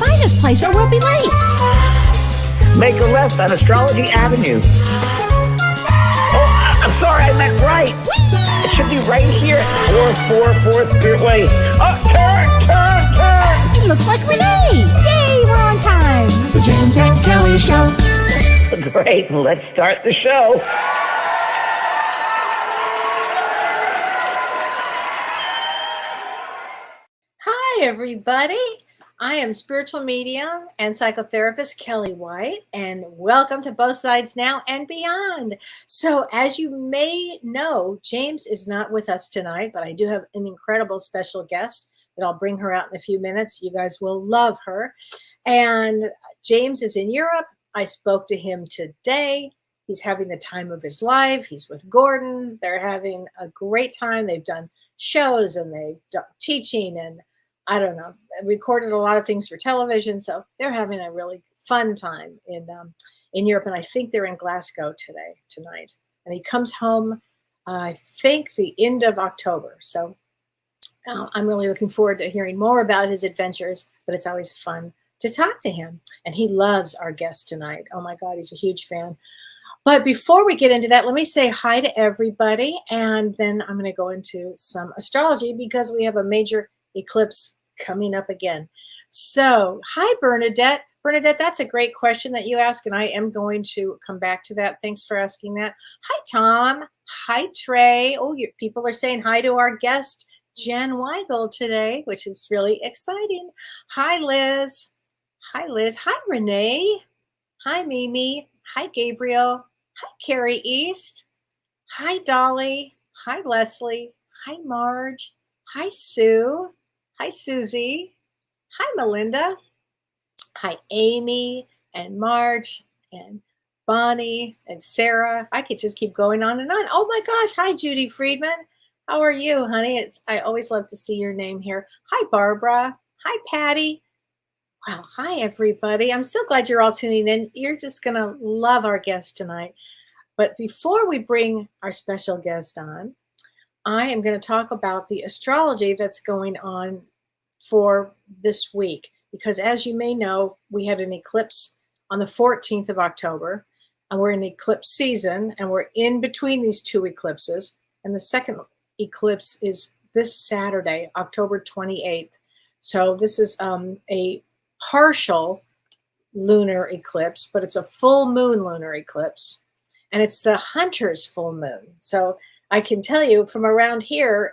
find this place or we'll be late. Make a left on Astrology Avenue. Oh, I'm sorry, I meant right. It should be right here at 444 Spirit Way. Oh, turn! It looks like Renee. Yay, we're on time. The James and Kellee Show. Great, let's start the show. Hi, everybody. I am spiritual medium and psychotherapist Kellee White, and welcome to Both Sides Now and Beyond. So, as you may know, James is not with us tonight, but I do have an incredible special guest that I'll bring her out in a few minutes. You guys will love her. And James is in Europe. I spoke to him today. He's having the time of his life. He's with Gordon. They're having a great time. They've done shows and they've done teaching and I don't know, recorded a lot of things for television. So they're having a really fun time in Europe. And I think they're in Glasgow tonight. And he comes home, I think, the end of October. So I'm really looking forward to hearing more about his adventures, but it's always fun to talk to him. And he loves our guest tonight. Oh my God, he's a huge fan. But before we get into that, let me say hi to everybody. And then I'm going to go into some astrology because we have a major eclipse coming up again. So, hi, Bernadette. Bernadette, that's a great question that you ask, and I am going to come back to that. Thanks for asking that. Hi, Tom. Hi, Trey. Oh, people are saying hi to our guest, Jen Weigel, today, which is really exciting. Hi, Liz. Hi, Liz. Hi, Renee. Hi, Mimi. Hi, Gabriel. Hi, Carrie East. Hi, Dolly. Hi, Leslie. Hi, Marge. Hi, Sue. Hi, Susie. Hi, Melinda. Hi, Amy and Marge and Bonnie and Sarah. I could just keep going on and on. Oh my gosh. Hi, Judy Friedman. How are you, honey? I always love to see your name here. Hi, Barbara. Hi, Patty. Wow. Hi, everybody. I'm so glad you're all tuning in. You're just going to love our guest tonight. But before we bring our special guest on, I am going to talk about the astrology that's going on for this week. Because as you may know, we had an eclipse on the 14th of October. And we're in eclipse season. And we're in between these two eclipses. And the second eclipse is this Saturday, October 28th. So this is a partial lunar eclipse, but it's a full moon lunar eclipse. And it's the Hunter's full moon. So I can tell you from around here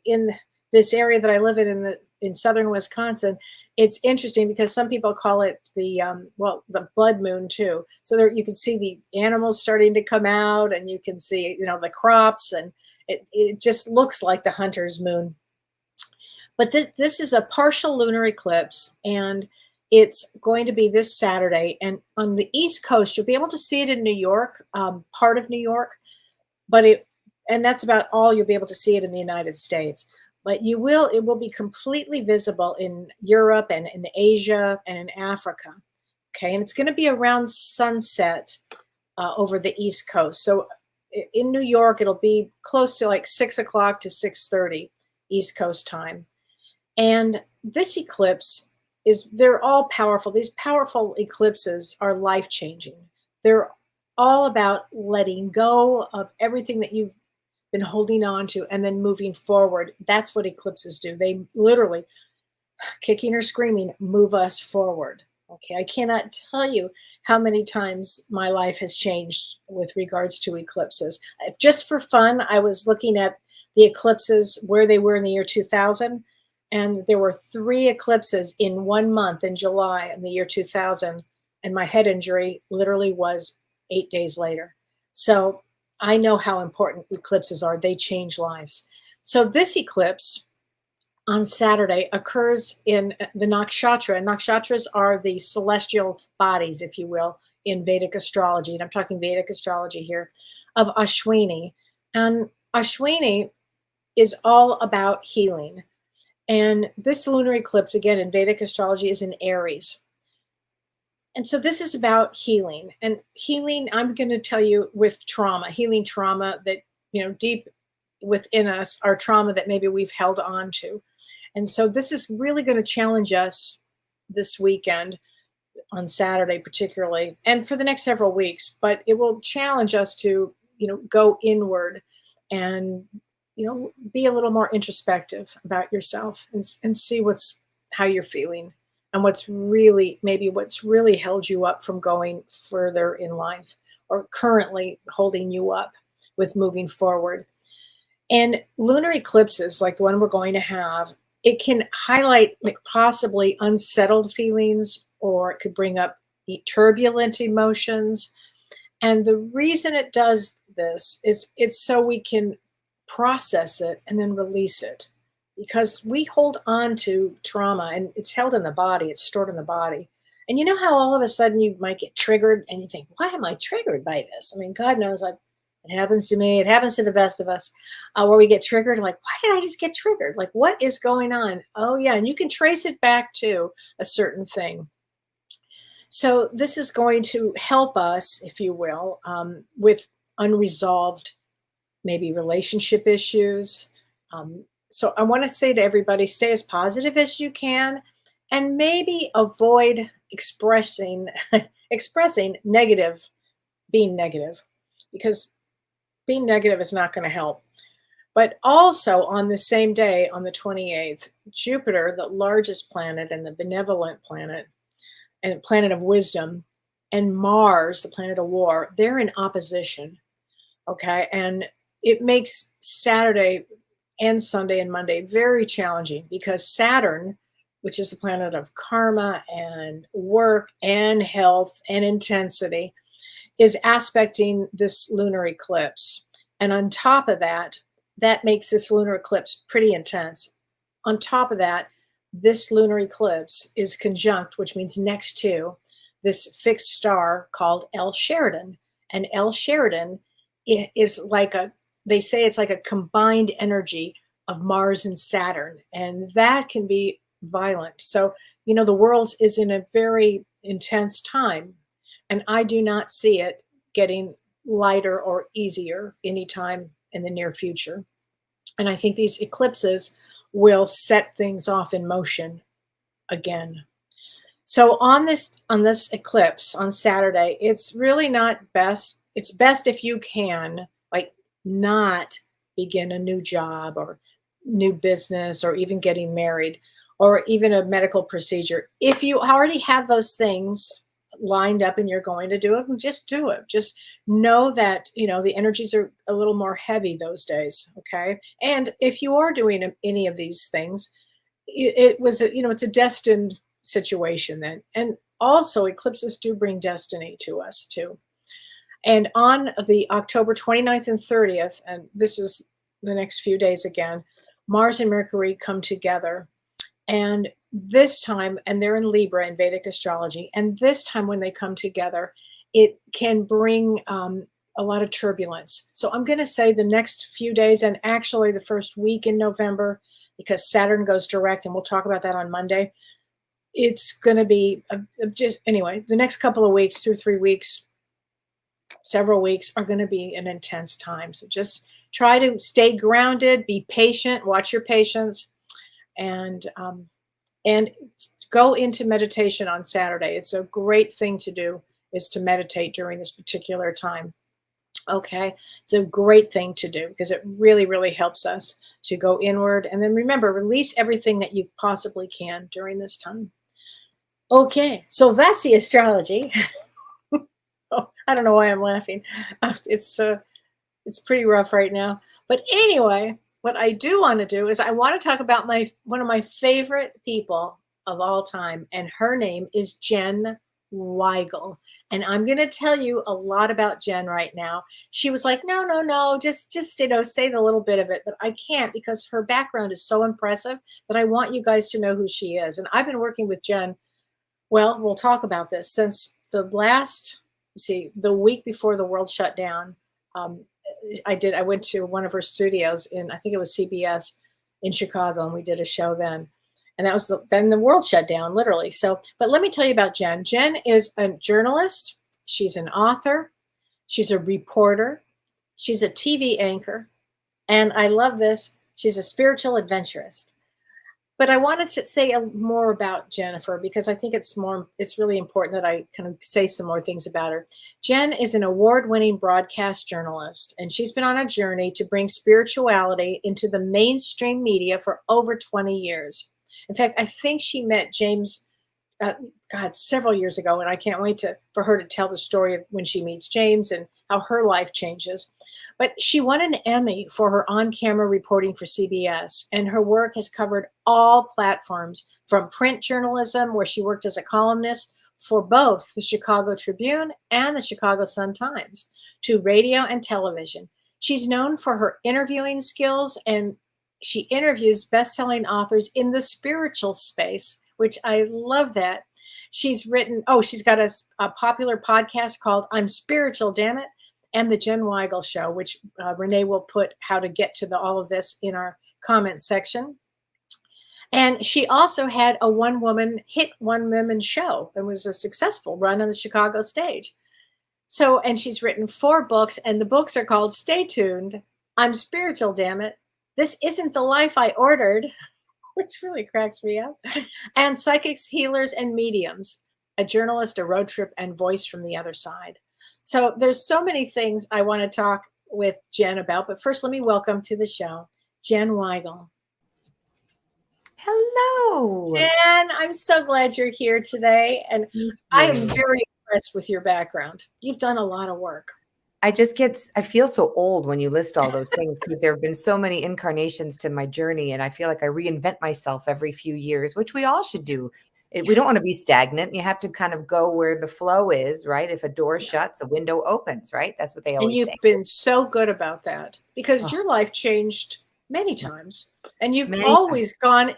in this area that I live in southern Wisconsin, it's interesting because some people call it the blood moon too. So there you can see the animals starting to come out, and you can see the crops, and it just looks like the Hunter's moon. But this is a partial lunar eclipse, and it's going to be this Saturday. And on the East Coast, you'll be able to see it in New York, part of New York, and that's about all you'll be able to see it in the United States. But it will be completely visible in Europe and in Asia and in Africa. Okay, and it's going to be around sunset over the East Coast. So in New York, it'll be close to like 6 o'clock to 6:30 East Coast time. And this eclipse they're all powerful. These powerful eclipses are life-changing. They're all about letting go of everything that you've been holding on to and then moving forward. That's what eclipses do. They literally, kicking or screaming, move us forward. Okay, I cannot tell you how many times my life has changed with regards to eclipses. Just for fun, I was looking at the eclipses where they were in the year 2000, and there were 3 eclipses in 1 month in July in the year 2000, and my head injury literally was 8 days later. So I know how important eclipses are. They change lives. So this eclipse on Saturday occurs in the nakshatra. And nakshatras are the celestial bodies, if you will, in Vedic astrology. And I'm talking Vedic astrology here, of Ashwini. And Ashwini is all about healing. And this lunar eclipse, again, in Vedic astrology, is in Aries. And so this is about healing. And healing, I'm going to tell you, with trauma, healing trauma that, deep within us, our trauma that maybe we've held on to. And so this is really going to challenge us this weekend on Saturday, particularly, and for the next several weeks. But it will challenge us to, go inward and, be a little more introspective about yourself and see how you're feeling and what's really held you up from going further in life or currently holding you up with moving forward. And lunar eclipses, like the one we're going to have, it can highlight like possibly unsettled feelings, or it could bring up turbulent emotions. And the reason it does this is it's so we can process it and then release it, because we hold on to trauma and it's held in the body, it's stored in the body. And you know how all of a sudden you might get triggered and you think, why am I triggered by this? I mean, God knows it happens to me. It happens to the best of us, where we get triggered. Like, why did I just get triggered? Like, what is going on? Oh, yeah. And you can trace it back to a certain thing. So this is going to help us, if you will, with unresolved, maybe relationship issues. So I want to say to everybody, stay as positive as you can and maybe avoid expressing negative, being negative, because being negative is not going to help. But also on the same day, on the 28th, Jupiter, the largest planet and the benevolent planet and planet of wisdom, and Mars, the planet of war, they're in opposition. Okay. And it makes Saturday and Sunday and Monday very challenging, because Saturn, which is the planet of karma and work and health and intensity, is aspecting this lunar eclipse. And on top of that, that makes this lunar eclipse pretty intense. On top of that, this lunar eclipse is conjunct, which means next to, this fixed star called L Sheridan. And L Sheridan is they say it's like a combined energy of Mars and Saturn. And that can be violent. So, the world is in a very intense time. And I do not see it getting lighter or easier anytime in the near future. And I think these eclipses will set things off in motion again. So on this eclipse on Saturday, it's really not best. It's best if you can, like, not begin a new job or new business or even getting married or even a medical procedure. If you already have those things lined up and you're going to do it, just do it. Just know that, the energies are a little more heavy those days. Okay. And if you are doing any of these things, it's a destined situation then. And also eclipses do bring destiny to us too. And on the October 29th and 30th, and this is the next few days again, Mars and Mercury come together. And this time, and they're in Libra in Vedic astrology, and this time when they come together, it can bring a lot of turbulence. So I'm going to say the next few days, and actually the first week in November, because Saturn goes direct, and we'll talk about that on Monday. It's going to be the next couple of weeks, 2 or 3 weeks, several weeks are going to be an intense time. So just try to stay grounded, be patient, watch your patience, and go into meditation on Saturday. It's a great thing to do, is to meditate during this particular time. Okay. It's a great thing to do because it really, really helps us to go inward. And then remember, release everything that you possibly can during this time. Okay. So that's the astrology. Oh, I don't know why I'm laughing. It's pretty rough right now. But anyway, what I do want to do is I want to talk about one of my favorite people of all time, and her name is Jen Weigel. And I'm going to tell you a lot about Jen right now. She was like, no, just say the little bit of it, but I can't because her background is so impressive that I want you guys to know who she is. And I've been working with Jen. Well, we'll talk about this since the week before the world shut down. I went to one of her studios in, I think it was CBS in Chicago, and we did a show then. And that was then the world shut down, literally. So, but let me tell you about Jen. Jen is a journalist. She's an author. She's a reporter. She's a TV anchor. And I love this. She's a spiritual adventurist. But I wanted to say more about Jennifer because I think it's really important that I kind of say some more things about her. Jen is an award-winning broadcast journalist, and she's been on a journey to bring spirituality into the mainstream media for over 20 years. In fact, I think she met James, several years ago, and I can't wait for her to tell the story of when she meets James and how her life changes. But she won an Emmy for her on-camera reporting for CBS, and her work has covered all platforms, from print journalism, where she worked as a columnist for both the Chicago Tribune and the Chicago Sun-Times, to radio and television. She's known for her interviewing skills, and she interviews best-selling authors in the spiritual space, which I love that. She's got a popular podcast called I'm Spiritual, Damn It, and the Jen Weigel Show, which Renee will put how to get to all of this in our comments section. And she also had a one-woman show and was a successful run on the Chicago stage. So, and she's written 4 books, and the books are called Stay Tuned, I'm Spiritual, Damn It, This Isn't the Life I Ordered, which really cracks me up, and Psychics, Healers, and Mediums, a journalist, a road trip, and voice from the other side. So there's so many things I want to talk with Jen about, but first let me welcome to the show, Jen Weigel. Hello. Jen, I'm so glad you're here today, and I am very impressed with your background. You've done a lot of work. I feel so old when you list all those things because there have been so many incarnations to my journey, and I feel like I reinvent myself every few years, which we all should do. We don't want to be stagnant. You have to kind of go where the flow is, right? If a door shuts, a window opens, right? That's what they always say. And you've been so good about that because your life changed many times, and you've always gone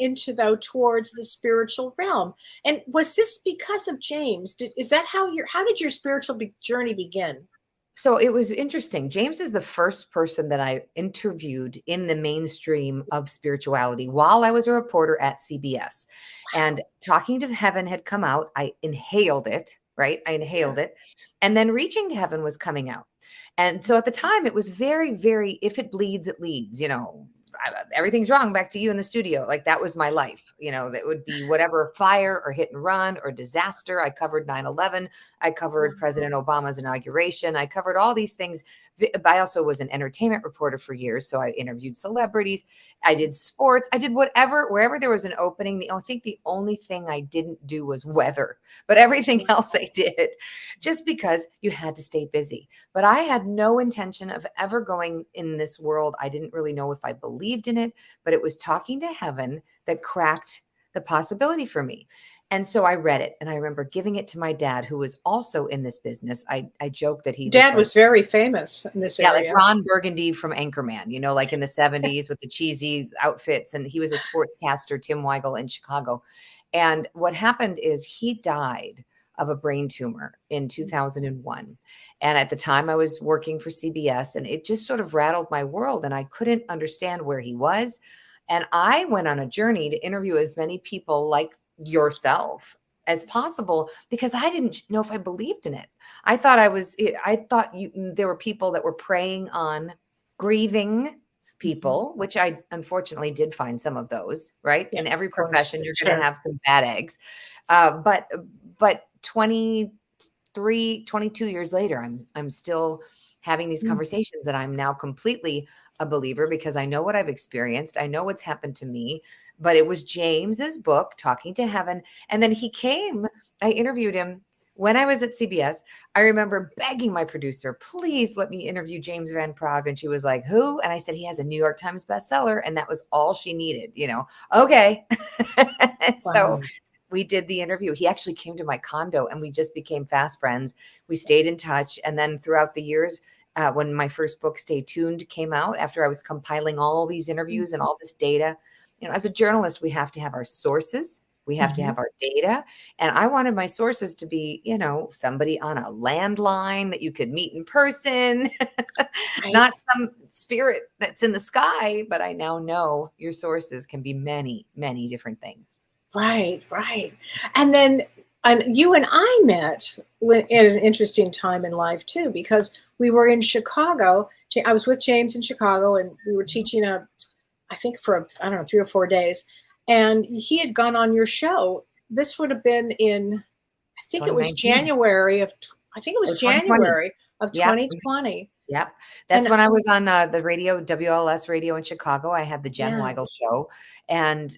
towards the spiritual realm. And was this because of James? How did your spiritual journey begin? So it was interesting. James is the first person that I interviewed in the mainstream of spirituality while I was a reporter at CBS. And Talking to Heaven had come out. I inhaled it, right? I inhaled it. And then Reaching to Heaven was coming out. And so at the time, it was very, very, if it bleeds, it leads, everything's wrong, back to you in the studio. Like that was my life. That would be whatever fire or hit and run or disaster. I covered 9/11. I covered President Obama's inauguration. I covered all these things. I also was an entertainment reporter for years. So I interviewed celebrities. I did sports. I did wherever there was an opening. I think the only thing I didn't do was weather, but everything else I did just because you had to stay busy. But I had no intention of ever going in this world. I didn't really know if I believed in it, but it was Talking to Heaven that cracked the possibility for me. And so I read it, and I remember giving it to my dad, who was also in this business. I joke that Dad was very famous in this area. Yeah, like Ron Burgundy from Anchorman, like in the 70s with the cheesy outfits. And he was a sportscaster, Tim Weigel, in Chicago. And what happened is he died of a brain tumor in 2001. And at the time I was working for CBS, and it just sort of rattled my world, and I couldn't understand where he was. And I went on a journey to interview as many people like yourself as possible because I didn't know if I believed in it. I thought there were people that were preying on grieving people, which I unfortunately did find some of those, right? In every profession, you're going to have some bad eggs. But 22 years later, I'm still having these conversations that I'm now completely a believer because I know what I've experienced. I know what's happened to me. But it was James's book, Talking to Heaven. And then I interviewed him when I was at CBS. I remember begging my producer, please let me interview James Van Praagh. And she was like, who? And I said, he has a New York Times bestseller. And that was all she needed, Okay. So we did the interview. He actually came to my condo and we just became fast friends. We stayed in touch. And then throughout the years, when my first book, Stay Tuned, came out, after I was compiling all these interviews and all this data, as a journalist, we have to have our sources. We have to have our data. And I wanted my sources to be, somebody on a landline that you could meet in person, not some spirit that's in the sky. But I now know your sources can be many, many different things. Right. And then you and I met at an interesting time in life, too, because we were in Chicago. I was with James in Chicago, and we were teaching I think for 3 or 4 days. and he had gone on your show. This would have been in, I think it was 2019 or 2020. January of Yep. 2020. Yep. And That's when I was on the radio, WLS radio in Chicago. I had the Jen yeah, Weigel show, and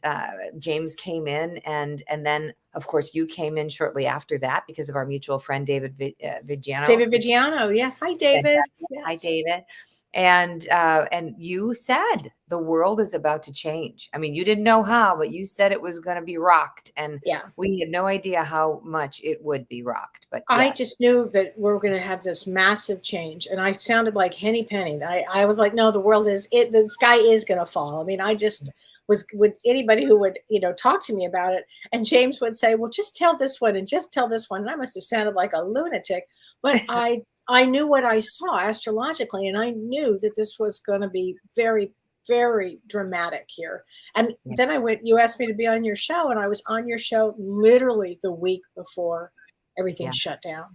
James came in, and then of course you came in shortly after that because of our mutual friend David Vigiano. David Vigiano. Yes. Hi, David. Hi, Yes. David. And you said the world is about to change. I mean, you didn't know how, but you said it was going to be rocked, and Yeah. we had no idea how much it would be rocked. But I yes. just knew that we're going to have this massive change. And I sounded like Henny Penny. I was like, no, the sky is going to fall. I mean, I just was with anybody who would, talk to me about it. And James would say, well, just tell this one and just tell this one. And I must have sounded like a lunatic, but I knew what I saw astrologically. And I knew that this was going to be very, very dramatic here. And then you asked me to be on your show, and I was on your show literally the week before everything shut down.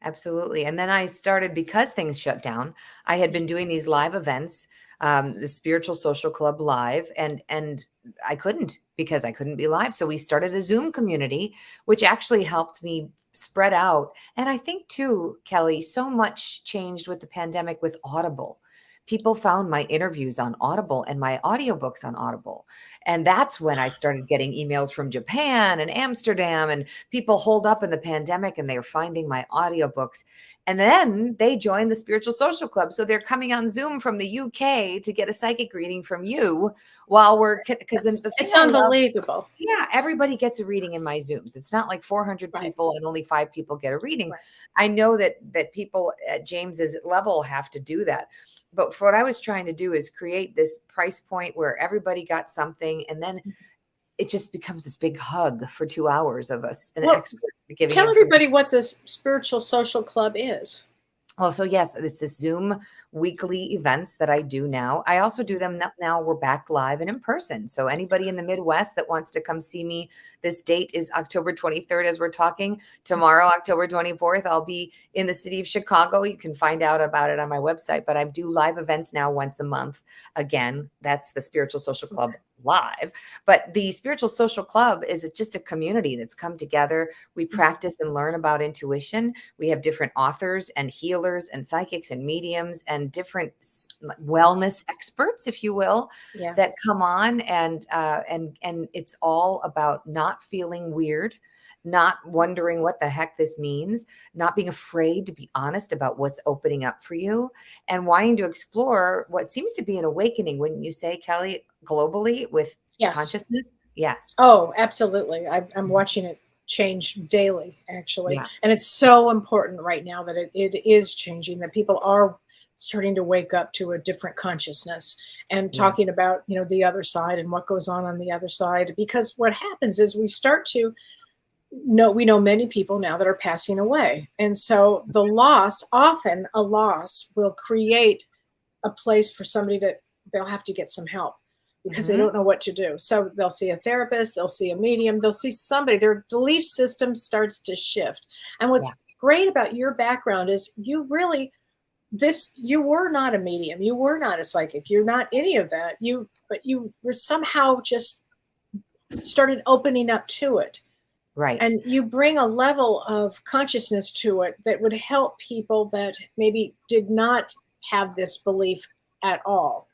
Absolutely. And then I started, because things shut down, I had been doing these live events, the Spiritual Social Club live, and I couldn't, because I couldn't be live. So we started a Zoom community, which actually helped me spread out. And I think too, Kellee, so much changed with the pandemic with Audible. People found my interviews on Audible and my audiobooks on Audible. And that's when I started getting emails from Japan and Amsterdam, and people holed up in the pandemic and they were finding my audiobooks. And then they joined the Spiritual Social Club. So they're coming on Zoom from the UK to get a psychic reading from you while because it's unbelievable. Yeah, everybody gets a reading in my Zooms. It's not like 400 people and only 5 people get a reading. Right. I know that people at James's level have to do that. But for what I was trying to do is create this price point where everybody got something, and then it just becomes this big hug for 2 hours of us, an expert giving. Tell everybody what this Spiritual Social Club is. Well, so yes, it's this Zoom weekly events that I do now. I also do them now. We're back live and in person. So anybody in the Midwest that wants to come see me, this date is October 23rd as we're talking. Tomorrow, October 24th, I'll be in the city of Chicago. You can find out about it on my website, but I do live events now once a month. Again, that's the Spiritual Social Club live. But the Spiritual Social Club is just a community that's come together. We practice and learn about intuition. We have different authors and healers and psychics and mediums and different wellness experts, if you will, that come on, and it's all about not feeling weird, not wondering what the heck this means, not being afraid to be honest about what's opening up for you, and wanting to explore what seems to be an awakening, wouldn't you say, Kellee, globally with consciousness? Yes. Oh, absolutely. I'm watching it change daily, actually. And it's so important right now that it is changing, that people are starting to wake up to a different consciousness and talking about, the other side and what goes on the other side. Because what happens is we start to we know many people now that are passing away. And so often a loss will create a place for somebody they'll have to get some help because they don't know what to do. So they'll see a therapist, they'll see a medium, they'll see somebody, their belief system starts to shift. And what's great about your background is you were not a medium, you were not a psychic, you're not any of that. But you were somehow just started opening up to it. Right. And you bring a level of consciousness to it that would help people that maybe did not have this belief at all.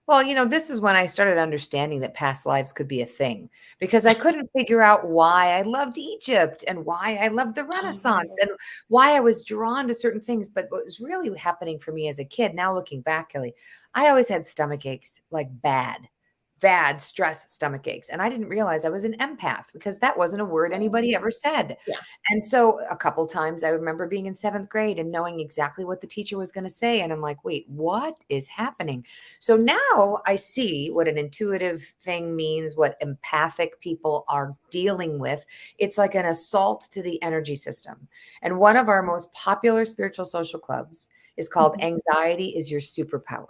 Well, this is when I started understanding that past lives could be a thing, because I couldn't figure out why I loved Egypt and why I loved the Renaissance and why I was drawn to certain things. But what was really happening for me as a kid, now looking back, Kellee, I always had stomach aches, like bad stress stomach aches. And I didn't realize I was an empath because that wasn't a word anybody ever said. And so a couple times I remember being in 7th grade and knowing exactly what the teacher was going to say. And I'm like, wait, what is happening? So now I see what an intuitive thing means, what empathic people are dealing with. It's like an assault to the energy system. And one of our most popular spiritual social clubs is called Anxiety is Your Superpower.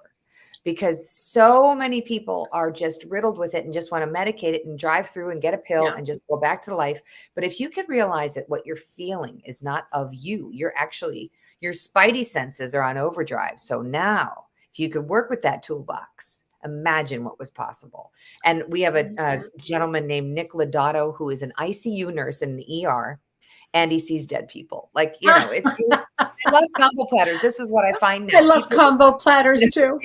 Because so many people are just riddled with it and just want to medicate it and drive through and get a pill and just go back to life. But if you could realize that what you're feeling is not of you, your spidey senses are on overdrive. So now if you could work with that toolbox imagine what was possible. And we have a gentleman named Nick Lodato, who is an ICU nurse in the ER, and he sees dead people. Like, you know, I love combo platters. This is what I find now. I love combo platters too.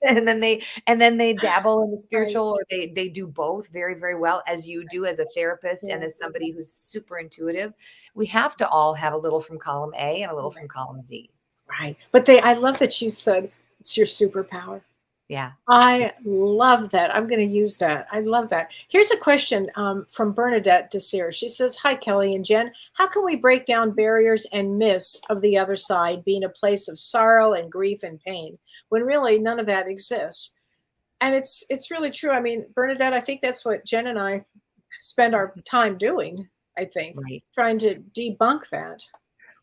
And then they dabble in the spiritual, or they do both very, very well, as you do as a therapist and as somebody who's super intuitive. We have to all have a little from column A and a little from column Z. Right. But I love that you said it's your superpower. Yeah. I love that. I'm going to use that. I love that. Here's a question from Bernadette Desir. She says, hi, Kellee and Jen. How can we break down barriers and myths of the other side being a place of sorrow and grief and pain when really none of that exists? And it's really true. I mean, Bernadette, I think that's what Jen and I spend our time doing, I think, trying to debunk that.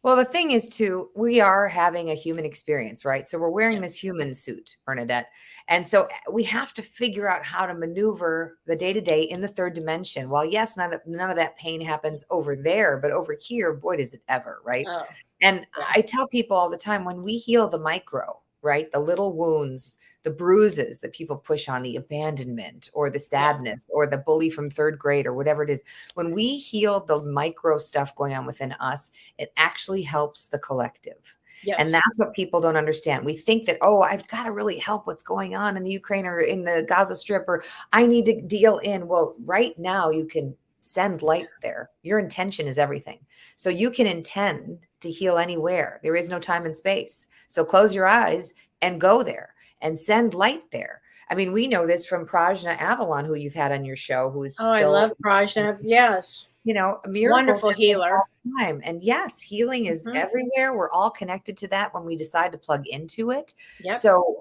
Well, the thing is, too, we are having a human experience, right? So we're wearing this human suit, Bernadette. And so we have to figure out how to maneuver the day-to-day in the third dimension. While, yes, none of that pain happens over there, but over here, boy, does it ever, right? Oh. And I tell people all the time, when we heal the micro, right, the little wounds, the bruises that people push on, the abandonment or the sadness or the bully from third grade or whatever it is, when we heal the micro stuff going on within us, it actually helps the collective. Yes. And that's what people don't understand. We think that, oh, I've got to really help what's going on in the Ukraine or in the Gaza Strip, or I need to deal in. Well, right now you can send light there. Your intention is everything. So you can intend to heal anywhere. There is no time and space. So close your eyes and go there and send light there. I mean, we know this from Prajna Avalon, who you've had on your show, who is I love Prajna. Yes. You know, a miracle, wonderful healer. Time. And yes, healing is everywhere. We're all connected to that when we decide to plug into it. Yep. So,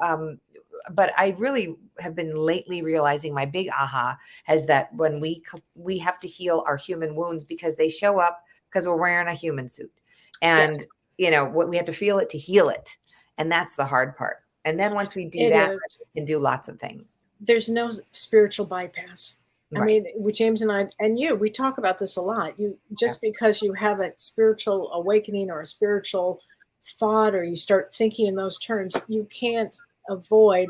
but I really have been lately realizing my big aha is that when we have to heal our human wounds, because they show up because we're wearing a human suit, and you know, we have to feel it to heal it, and that's the hard part. And then once we do that, we can do lots of things. There's no spiritual bypass. I mean, with James and I, and you, we talk about this a lot. You just because you have a spiritual awakening or a spiritual thought, or you start thinking in those terms, you can't avoid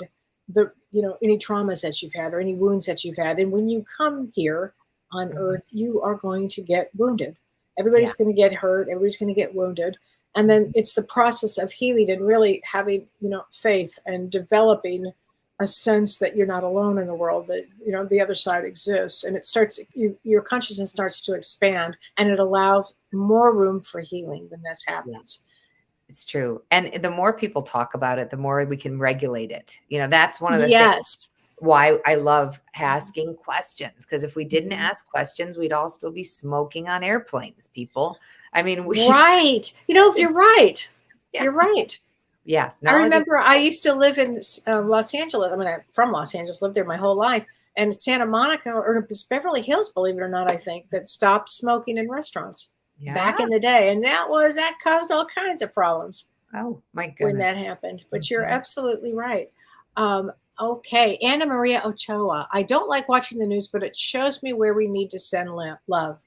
any traumas that you've had or any wounds that you've had. And when you come here on Earth, you are going to get wounded. Everybody's going to get hurt. Everybody's going to get wounded. And then it's the process of healing and really having, faith and developing a sense that you're not alone in the world, that, the other side exists. And it starts, your consciousness starts to expand, and it allows more room for healing when this happens. It's true. And the more people talk about it, the more we can regulate it. That's one of the things why I love asking questions. Because if we didn't ask questions, we'd all still be smoking on airplanes, people. I mean, right. You're right. Yeah. You're right. Yes. I remember I used to live in Los Angeles. I mean, I'm from Los Angeles, lived there my whole life. And Santa Monica, or it was Beverly Hills, believe it or not, I think, that stopped smoking in restaurants back in the day. And that caused all kinds of problems. Oh, my goodness. When that happened. But you're absolutely right. Okay. Anna Maria Ochoa. I don't like watching the news, but it shows me where we need to send love.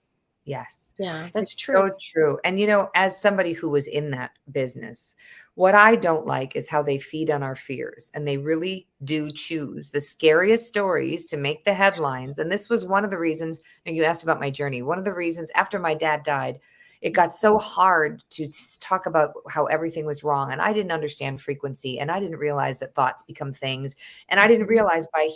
Yes. Yeah, that's true. So true. And, as somebody who was in that business, what I don't like is how they feed on our fears, and they really do choose the scariest stories to make the headlines. And this was one of the reasons, and you asked about my journey. One of the reasons after my dad died, it got so hard to talk about how everything was wrong. And I didn't understand frequency, and I didn't realize that thoughts become things. And I didn't realize by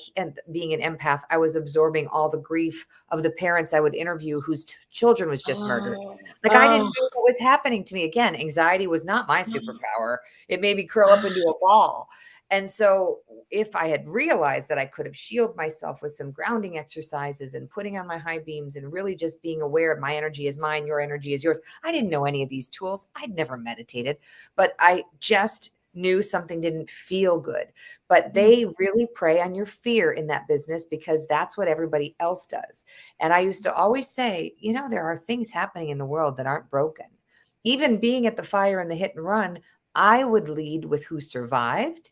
being an empath, I was absorbing all the grief of the parents I would interview whose children was just murdered. Like I didn't know what was happening to me. Again, anxiety was not my superpower. It made me curl up into a ball. And so if I had realized that I could have shielded myself with some grounding exercises and putting on my high beams and really just being aware of my energy is mine, your energy is yours. I didn't know any of these tools. I'd never meditated, but I just knew something didn't feel good. But they really prey on your fear in that business, because that's what everybody else does. And I used to always say, there are things happening in the world that aren't broken. Even being at the fire and the hit and run, I would lead with who survived.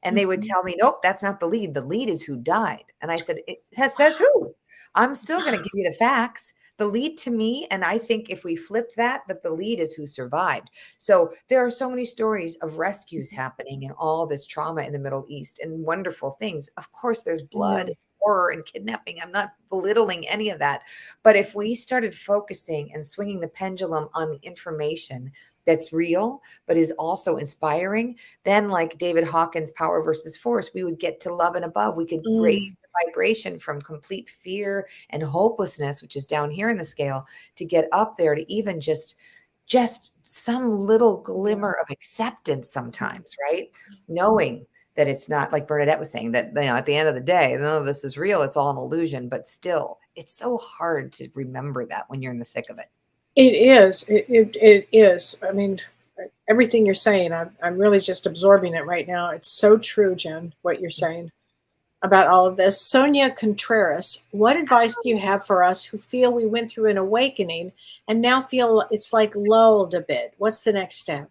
And they would tell me, nope, that's not the lead. The lead is who died. And I said, it says who? I'm still going to give you the facts. the lead to me, and I think if we flip that the lead is who survived. So there are so many stories of rescues happening and all this trauma in the Middle East and wonderful things. Of course, there's blood, horror, and kidnapping. I'm not belittling any of that. But if we started focusing and swinging the pendulum on the information that's real, but is also inspiring, then like David Hawkins' Power versus Force, we would get to love and above. We could raise the vibration from complete fear and hopelessness, which is down here in the scale, to get up there to even just some little glimmer of acceptance sometimes, right? Knowing that it's not, like Bernadette was saying, that at the end of the day, none of this is real. It's all an illusion, but still, it's so hard to remember that when you're in the thick of it. It is. It is. I mean, everything you're saying, I'm really just absorbing it right now. It's so true, Jen, what you're saying about all of this. Sonia Contreras, what advice do you have for us who feel we went through an awakening and now feel it's like lulled a bit? What's the next step?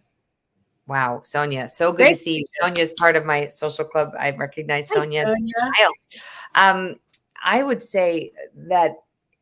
Wow, Sonia, so good to see you. Sonia is part of my social club. I recognize Sonia. I would say that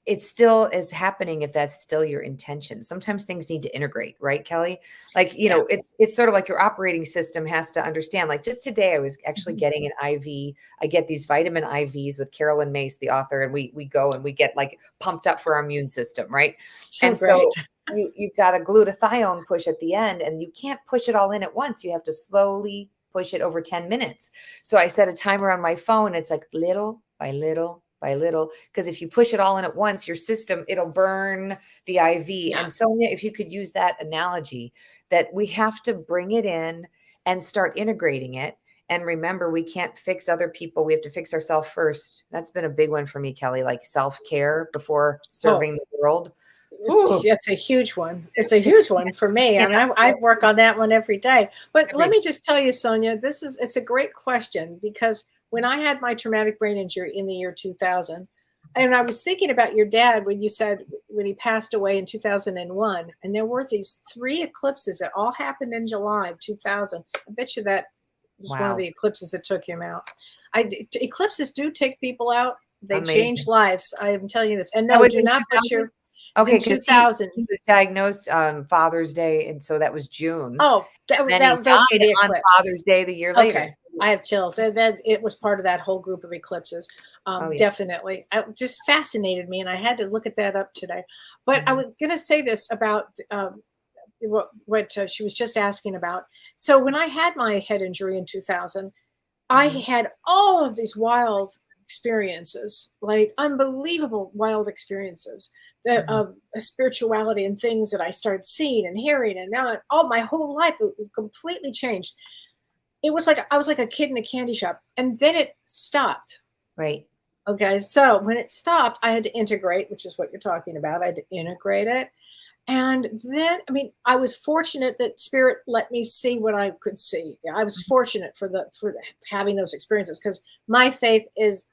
it still is happening if that's still your intention. Sometimes things need to integrate, right, Kellee? Like, it's sort of like your operating system has to understand. Like just today, I was actually getting an IV. I get these vitamin IVs with Carolyn Mace, the author, and we go and we get like pumped up for our immune system, right? So you've got a glutathione push at the end, and you can't push it all in at once. You have to slowly push it over 10 minutes. So I set a timer on my phone. It's like little by little by little, because if you push it all in at once, your system, it'll burn the IV. Yeah. And Sonia, if you could use that analogy, that we have to bring it in and start integrating it. And remember, we can't fix other people. We have to fix ourselves first. That's been a big one for me, Kellee, like self-care before serving the world. It's a huge one. It's a huge one for me. I mean, I work on that one every day. But let me just tell you, Sonia, it's a great question, because when I had my traumatic brain injury in the year 2000, and I was thinking about your dad when you said when he passed away in 2001, and there were these 3 eclipses that all happened in July of 2000. I bet you that was one of the eclipses that took him out. Eclipses do take people out. They change lives. I am telling you this. And no, do not put your... Okay, in 2000. He was diagnosed Father's Day, and so that was June. Oh, that was on Father's Day the year later. Okay, I have chills. And then it was part of that whole group of eclipses. Definitely, it just fascinated me, and I had to look at that up today. But I was going to say this about what she was just asking about. So when I had my head injury in 2000, I had all of these wild experiences, like unbelievable wild experiences of spirituality and things that I started seeing and hearing, and now my whole life it completely changed. It was like I was like a kid in a candy shop, and then it stopped. Right. Okay, so when it stopped, I had to integrate, which is what you're talking about. I had to integrate it, and then I was fortunate that Spirit let me see what I could see. I was fortunate for having those experiences, because my faith is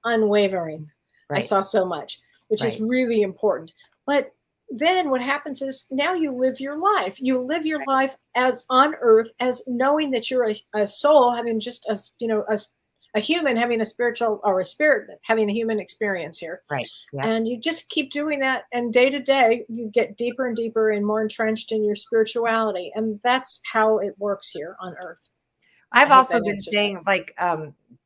unwavering. Right. I saw so much, which is really important. But then what happens is now you live your life. You live your life as on earth, as knowing that you're a soul, having just a human having a spiritual, or a spirit having a human experience here. Right. Yeah. And you just keep doing that. And day to day, you get deeper and deeper and more entrenched in your spirituality. And that's how it works here on earth. I've also been saying, like,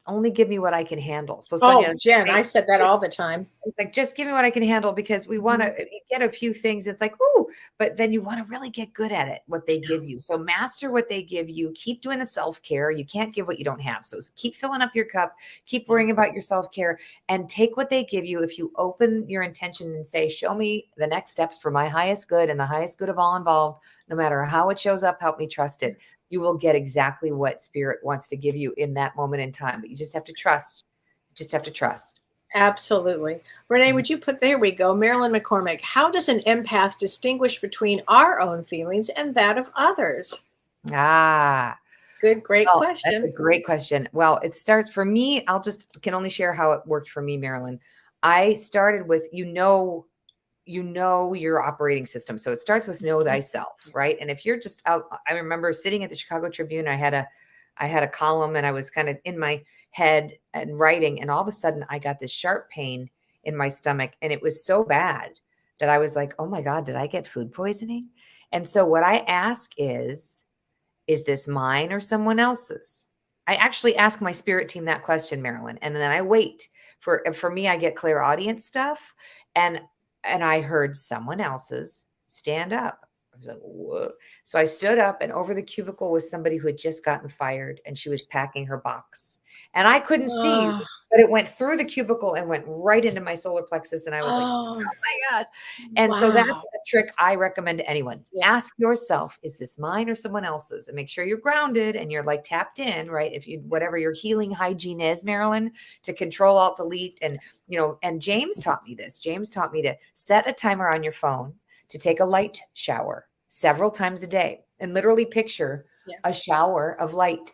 only give me what I can handle. So Sonia, Jen, I said that all the time. It's like, just give me what I can handle, because we want to get a few things. It's like, ooh, but then you want to really get good at it, what they give you. So master what they give you. Keep doing the self-care. You can't give what you don't have. So keep filling up your cup, keep worrying about your self-care, and take what they give you. If you open your intention and say, show me the next steps for my highest good and the highest good of all involved, no matter how it shows up, help me trust it. You will get exactly what Spirit wants to give you in that moment in time. But you just have to trust. You just have to trust. Absolutely. Renee, would you there we go. Marilyn McCormick, how does an empath distinguish between our own feelings and that of others? Great question. That's a great question. Well, it starts for me. Can only share how it worked for me, Marilyn. I started with, your operating system. So it starts with know thyself, right? And if you're just out, I remember sitting at the Chicago Tribune, I had a column, and I was kind of in my head and writing, and all of a sudden I got this sharp pain in my stomach, and it was so bad that I was like, oh my God, did I get food poisoning? And so what I ask is this mine or someone else's? I actually ask my spirit team that question, Marilyn. And then I wait for me, I get clairaudience stuff. And I heard someone else's. Stand up. I was like, whoa. So I stood up, and over the cubicle was somebody who had just gotten fired, and she was packing her box. And I couldn't see, Oh, but it went through the cubicle and went right into my solar plexus. And I was like, oh, oh my God. And so that's wow. a trick I recommend to anyone. Yeah. Ask yourself, is this mine or someone else's? And make sure you're grounded and you're like tapped in, right? If you, whatever your healing hygiene is, Marilyn, to control, alt, delete. And, and James taught me this. James taught me to set a timer on your phone to take a light shower several times a day, and literally picture a shower of light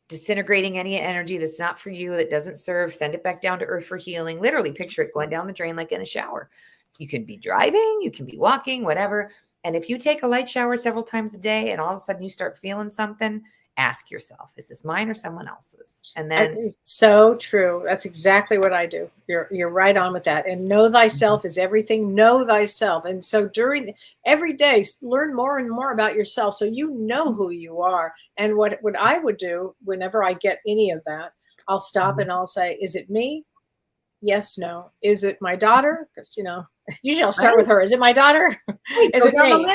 disintegrating any energy that's not for you, that doesn't serve, send it back down to earth for healing. Literally picture it going down the drain like in a shower. You can be driving, you can be walking, whatever. And if you take a light shower several times a day and all of a sudden you start feeling something, ask yourself, is this mine or someone else's? And then That is so true. That's exactly what I do. You're right on with that. And know thyself is everything. Know thyself. And so every day, learn more and more about yourself so you know who you are. And what I would do whenever I get any of that, I'll stop and I'll say, is it me? Yes, no. Is it my daughter? Because, usually I'll start with her. Is it my daughter? Is it me?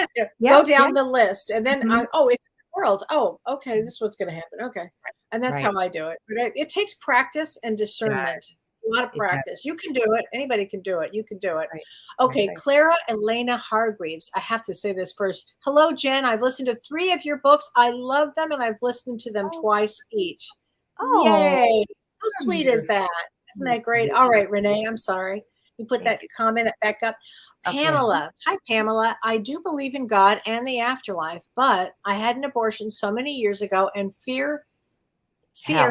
Go down the list. And then, it's the world. Oh, okay. This is what's going to happen. Okay. And that's how I do it. But it takes practice and discernment. A lot of practice. You can do it. Anybody can do it. You can do it. Right. Okay. Clara Elena Hargreaves. I have to say this first. Hello, Jen. I've listened to 3 of your books. I love them, and I've listened to them twice each. Oh, yay. How sweet is that? Isn't that great? Sweet. All right, Renee, I'm sorry. You put that comment back up. Pamela. Hi, Pamela. I do believe in God and the afterlife, but I had an abortion so many years ago and fear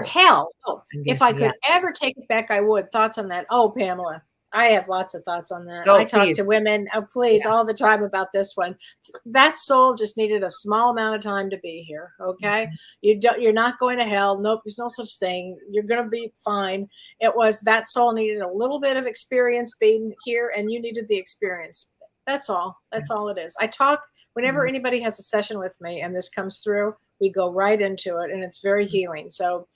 hell. Oh, if I could ever take it back, I would. Thoughts on that? Oh, Pamela, I have lots of thoughts on that. I talk to women, all the time about this one. That soul just needed a small amount of time to be here. Okay. You're not going to hell. Nope. There's no such thing. You're going to be fine. It was that soul needed a little bit of experience being here, and you needed the experience. That's all. That's all it is. I talk whenever anybody has a session with me and this comes through, we go right into it, and it's very healing. So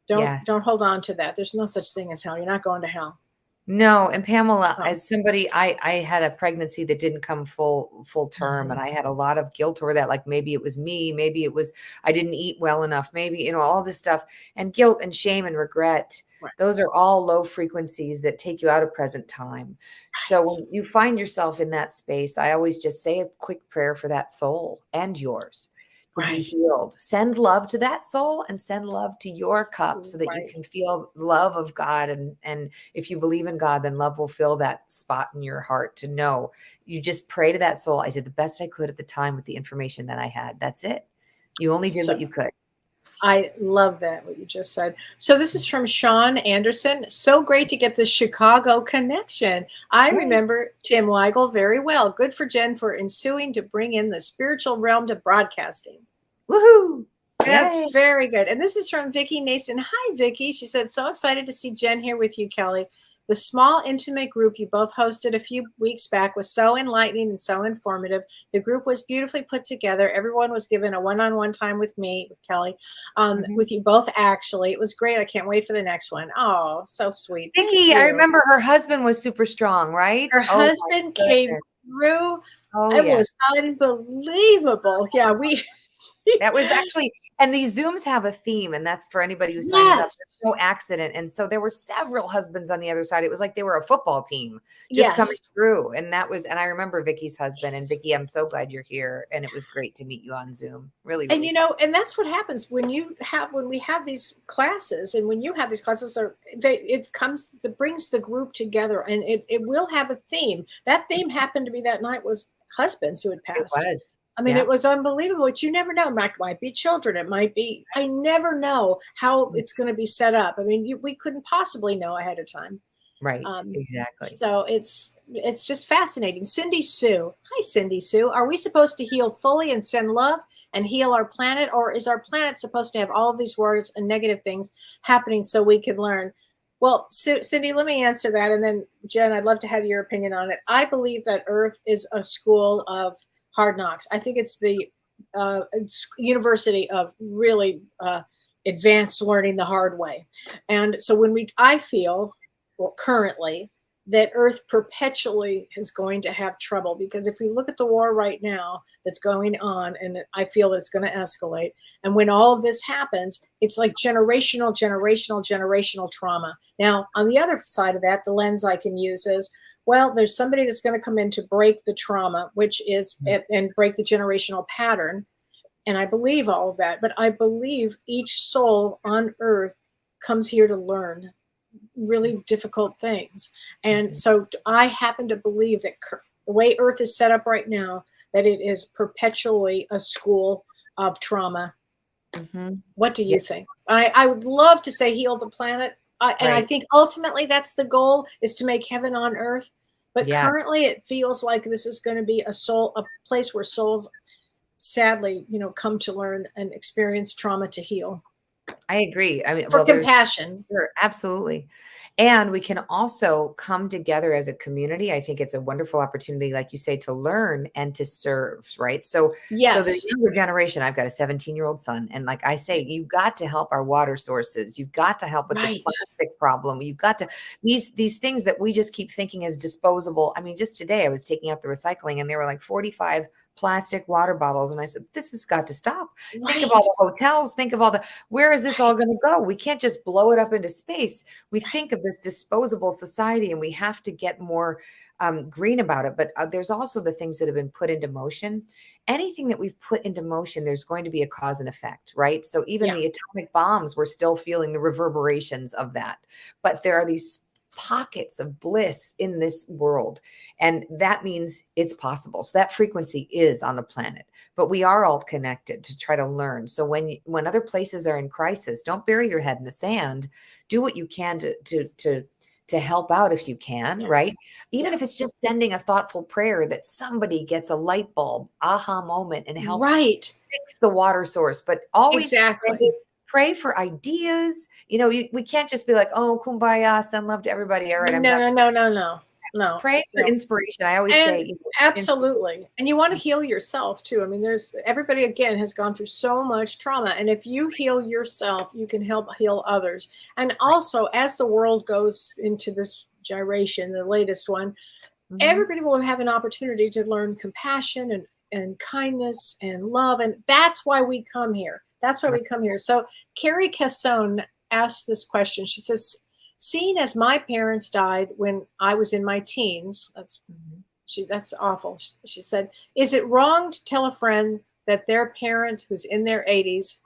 don't hold on to that. There's no such thing as hell. You're not going to hell. No. And Pamela, as somebody, I had a pregnancy that didn't come full term. And I had a lot of guilt over that. Like maybe it was me, maybe it was, I didn't eat well enough, maybe, all this stuff, and guilt and shame and regret. Right. Those are all low frequencies that take you out of present time. So when you find yourself in that space, I always just say a quick prayer for that soul and yours to be healed. Send love to that soul and send love to your cup so that you can feel love of God. And if you believe in God, then love will fill that spot in your heart to know. You just pray to that soul. I did the best I could at the time with the information that I had. That's it. You only did what you could. I love that, what you just said. So this is from Sean Anderson. So great to get the Chicago connection. I remember Tim Weigel very well. Good for Jen for ensuing to bring in the spiritual realm to broadcasting. Woohoo! That's very good. And this is from Vicki Nason. Hi, Vicki. She said, so excited to see Jen here with you, Kellee. The small, intimate group you both hosted a few weeks back was so enlightening and so informative. The group was beautifully put together. Everyone was given a one-on-one time with me, with Kellee, with you both, actually. It was great. I can't wait for the next one. Oh, so sweet. Vicki, I remember her husband was super strong, right? Her husband came through. It was unbelievable. Yeah, that was actually, and these Zooms have a theme, and that's for anybody who signs up. There's no accident. And so there were several husbands on the other side. It was like they were a football team just coming through. And and I remember Vicki's husband. And Vicki, I'm so glad you're here. And it was great to meet you on Zoom. Really, really. And and that's what happens when we have these classes, and when you have these classes, it brings the group together, and it will have a theme. That theme happened to be that night was husbands who had passed. It was. I mean, it was unbelievable. But you never know. It might be children. It might be. I never know how it's going to be set up. I mean, we couldn't possibly know ahead of time. Right. Exactly. So it's just fascinating. Cindy Sue. Hi, Cindy Sue. Are we supposed to heal fully and send love and heal our planet, or is our planet supposed to have all of these words and negative things happening so we can learn? Well, Cindy, let me answer that. And then, Jen, I'd love to have your opinion on it. I believe that Earth is a school of hard knocks. I think it's the university of really advanced learning the hard way. And so I feel, well, currently, that Earth perpetually is going to have trouble, because if we look at the war right now that's going on, and I feel that it's going to escalate, and when all of this happens, it's like generational trauma. Now, on the other side of that, the lens I can use is, well, there's somebody that's going to come in to break the trauma, which is, and break the generational pattern. And I believe all of that, but I believe each soul on Earth comes here to learn really difficult things. And so I happen to believe that the way Earth is set up right now, that it is perpetually a school of trauma. What do you think? I would love to say heal the planet. And I think ultimately that's the goal, is to make heaven on Earth. But currently it feels like this is going to be a place where souls sadly, come to learn and experience trauma to heal. I agree. I mean, for compassion. Sure, absolutely. And we can also come together as a community. I think it's a wonderful opportunity, like you say, to learn and to serve, right? So the younger generation, I've got a 17-year-old son. And like I say, you've got to help our water sources. You've got to help with this plastic problem. You've got to, these things that we just keep thinking is disposable. I mean, just today I was taking out the recycling and there were like 45 plastic water bottles. And I said, this has got to stop. Think of all the hotels, think of all where is this all going to go? We can't just blow it up into space. We think of this disposable society and we have to get more green about it. But there's also the things that have been put into motion. Anything that we've put into motion, there's going to be a cause and effect, right? So even the atomic bombs, we're still feeling the reverberations of that. But there are these pockets of bliss in this world. And that means it's possible. So that frequency is on the planet, but we are all connected to try to learn. So when other places are in crisis, don't bury your head in the sand. Do what you can to help out if you can, right? Even if it's just sending a thoughtful prayer that somebody gets a light bulb, aha moment, and helps fix the water source. But always pray for ideas. We can't just be like, oh, kumbaya, send love to everybody. All right, no. Pray for inspiration. I always say, absolutely. And you want to heal yourself too. I mean, everybody again has gone through so much trauma. And if you heal yourself, you can help heal others. And also, as the world goes into this gyration, the latest one, everybody will have an opportunity to learn compassion and kindness and love. And that's why we come here. So Carrie Cassone asked this question. She says, seeing as my parents died when I was in my teens, that's awful. She said, is it wrong to tell a friend that their parent who's in their 80s,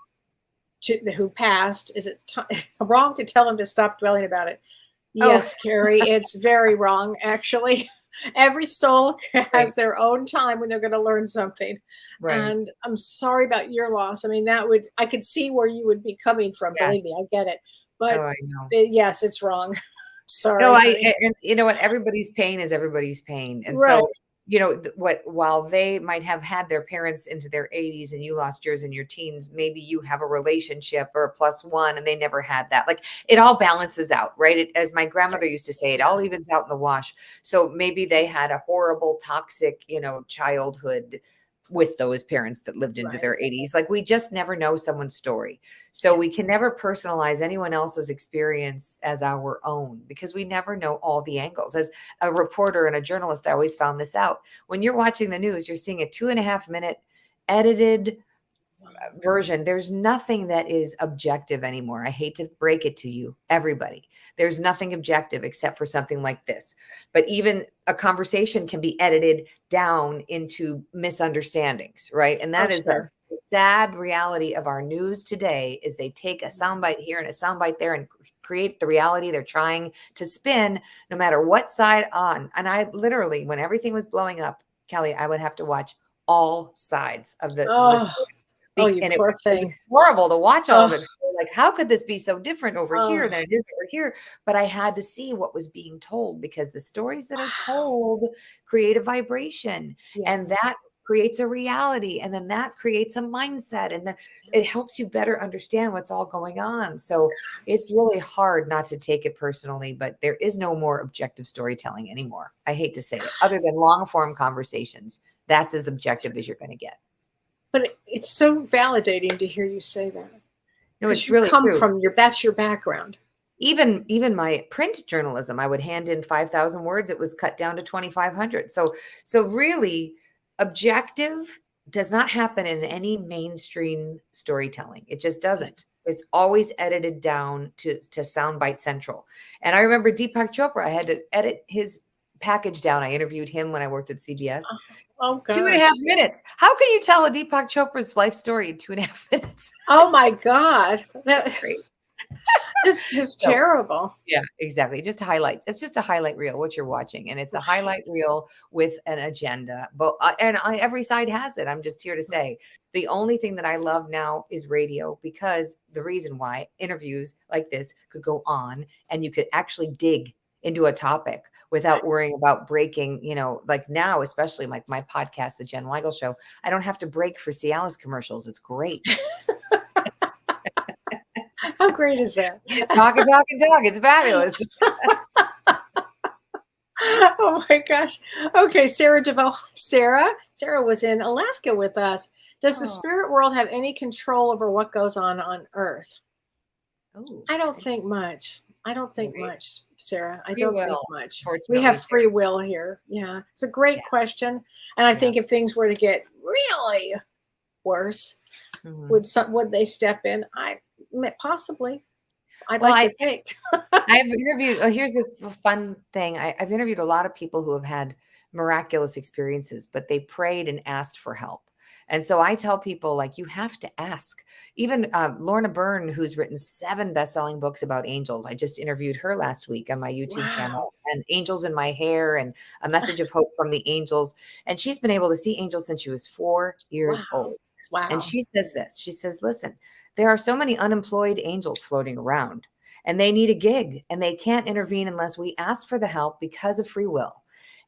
who passed, is it wrong to tell them to stop dwelling about it? Yes, Carrie, it's very wrong, actually. Every soul has their own time when they're going to learn something. And I'm sorry about your loss. I mean, I could see where you would be coming from. Believe me, I get it. But yes, it's wrong. Sorry. No, and you know what? Everybody's pain is everybody's pain. And so, while they might have had their parents into their 80s and you lost yours in your teens, maybe you have a relationship or a +1 and they never had that. Like, it all balances out, right? As my grandmother used to say, it all evens out in the wash. So maybe they had a horrible, toxic, childhood with those parents that lived into their 80s. Like, we just never know someone's story. So we can never personalize anyone else's experience as our own, because we never know all the angles. As a reporter and a journalist, I always found this out. When you're watching the news, you're seeing a 2.5-minute edited version. There's nothing that is objective anymore. I hate to break it to you, everybody. There's nothing objective except for something like this. But even a conversation can be edited down into misunderstandings, right? And that is the sad reality of our news today, is they take a soundbite here and a soundbite there and create the reality they're trying to spin, no matter what side on. And I literally, when everything was blowing up, Kellee, I would have to watch all sides of the story. You poor thing. It was horrible to watch all of it. Like, how could this be so different over here than it is over here? But I had to see what was being told, because the stories that are told create a vibration. And that creates a reality, and then that creates a mindset, and then it helps you better understand what's all going on. So it's really hard not to take it personally, but there is no more objective storytelling anymore. I hate to say it, other than long form conversations. That's as objective as you're going to get. But it's so validating to hear you say that. No, it's You really come true. from that's your background. Even my print journalism, I would hand in 5,000 words. It was cut down to 2,500. So really, objective does not happen in any mainstream storytelling. It just doesn't. It's always edited down to soundbite central. And I remember Deepak Chopra, I had to edit his package down. I interviewed him when I worked at CBS. Oh, God. 2.5 minutes. How can you tell a Deepak Chopra's life story in 2.5 minutes? Oh my God. That's crazy. This is terrible. Yeah, exactly. Just highlights. It's just a highlight reel, what you're watching. And it's a highlight reel with an agenda. But every side has it. I'm just here to say the only thing that I love now is radio, because the reason why interviews like this could go on and you could actually dig into a topic without worrying about breaking, like now, especially like my podcast, the Jen Weigel Show, I don't have to break for Cialis commercials. It's great. How great is that? Talk. It's fabulous. Oh my gosh. Okay, Sarah DeVoe. Sarah was in Alaska with us. Does the spirit world have any control over what goes on Earth? Oh, I don't think much. Much, Sarah. I don't think much. We Fortunately, have free will here. Yeah, it's a great question. And I think if things were to get really worse, would they step in? Possibly. I'd like to think. I've interviewed, here's a fun thing. I've interviewed a lot of people who have had miraculous experiences, but they prayed and asked for help. And so I tell people, like, you have to ask. Even Lorna Byrne, who's written 7 best-selling books about angels. I just interviewed her last week on my YouTube channel, and Angels in My Hair and A Message of Hope from the Angels. And she's been able to see angels since she was 4 years old. Wow. And she says this. She says, listen, there are so many unemployed angels floating around, and they need a gig, and they can't intervene unless we ask for the help because of free will.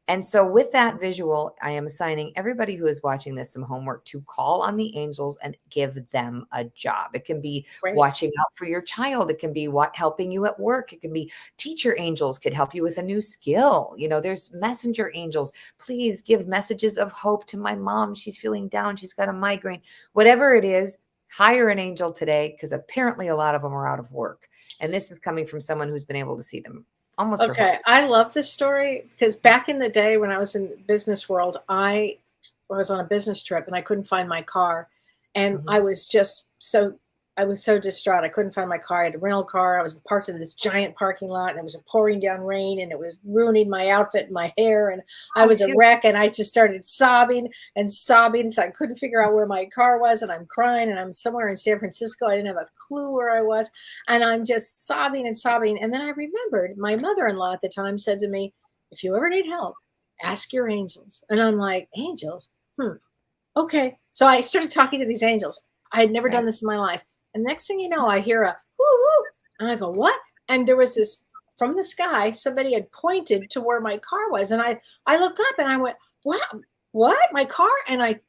And so with that visual, I am assigning everybody who is watching this some homework to call on the angels and give them a job. It can be watching out for your child. It can be helping you at work. It can be teacher angels could help you with a new skill. There's messenger angels. Please give messages of hope to my mom. She's feeling down. She's got a migraine. Whatever it is, hire an angel today, because apparently a lot of them are out of work. And this is coming from someone who's been able to see them almost. Okay. I love this story because back in the day when I was in the business world, I was on a business trip and I couldn't find my car. And I was just so distraught. I couldn't find my car. I had a rental car. I was parked in this giant parking lot, and it was pouring down rain, and it was ruining my outfit and my hair. And I was a wreck, and I just started sobbing. So I couldn't figure out where my car was, and I'm crying, and I'm somewhere in San Francisco. I didn't have a clue where I was, and I'm just sobbing and sobbing. And then I remembered my mother-in-law at the time said to me, if you ever need help, ask your angels. And I'm like, angels? Okay. So I started talking to these angels. I had never done this in my life. And next thing you know, I hear a woo woo. And I go, what? And there was this, from the sky, somebody had pointed to where my car was. And I looked up and I went, what? My car? And I